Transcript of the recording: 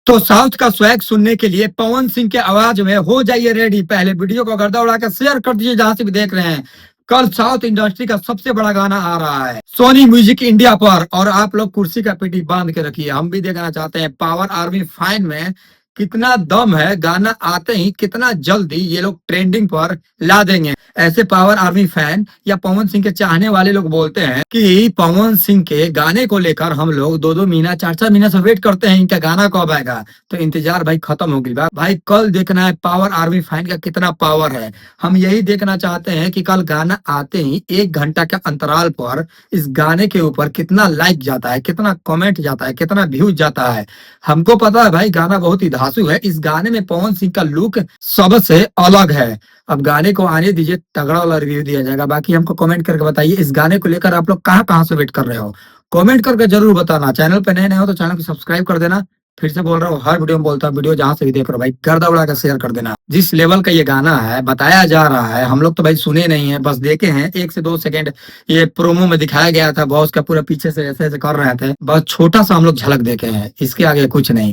तो साउथ का स्वैग सुनने के लिए पवन सिंह के आवाज में हो जाइए रेडी। पहले वीडियो को गर्दा उड़ा कर शेयर कर दीजिए जहां से भी देख रहे हैं। कल साउथ इंडस्ट्री का सबसे बड़ा गाना आ रहा है सोनी म्यूजिक इंडिया पर, और आप लोग कुर्सी का पीटी बांध के रखिए। हम भी देखना चाहते हैं पावर आर्मी फाइन में कितना दम है। गाना आते ही कितना जल्दी ये लोग ट्रेंडिंग पर ला देंगे। ऐसे पावर आर्मी फैन या पवन सिंह के चाहने वाले लोग बोलते हैं कि पवन सिंह के गाने को लेकर हम लोग 2-2 महीना 4-4 महीना से वेट करते हैं, इनका गाना कब आएगा। तो इंतजार भाई खत्म हो गई भाई। कल देखना है पावर आर्मी फैन का कितना पावर है। हम यही देखना चाहते हैं कि कल गाना आते ही 1 घंटा के अंतराल पर इस गाने के ऊपर कितना लाइक जाता है, कितना कमेंट जाता है, कितना व्यूज जाता है। हमको पता है भाई गाना बहुत ही धांसू है। इस गाने में पवन सिंह का लुक सबसे अलग है। अब गाने को आने दीजिए, तगड़ा वाला रिव्यू दिया जाएगा। बाकी हमको कमेंट करके बताइए इस गाने को लेकर आप लोग कहाँ कहाँ से वेट कर रहे हो। कमेंट करके जरूर बताना। चैनल पे नए नए हो तो चैनल को सब्सक्राइब कर देना। फिर से बोल रहा हूँ, हर वीडियो में बोलता हूँ, वीडियो जहां से भी देख रहे हो भाई गर्दा उड़ा कर शेयर कर देना। जिस लेवल का ये गाना है बताया जा रहा है, हम लोग तो भाई सुने नहीं है, बस देखे हैं 1 से 2 सेकंड। ये प्रोमो में दिखाया गया था, बॉस का पूरा पीछे से ऐसे ऐसे कर रहे थे, बस छोटा सा हम लोग झलक देखे हैं, इसके आगे कुछ नहीं।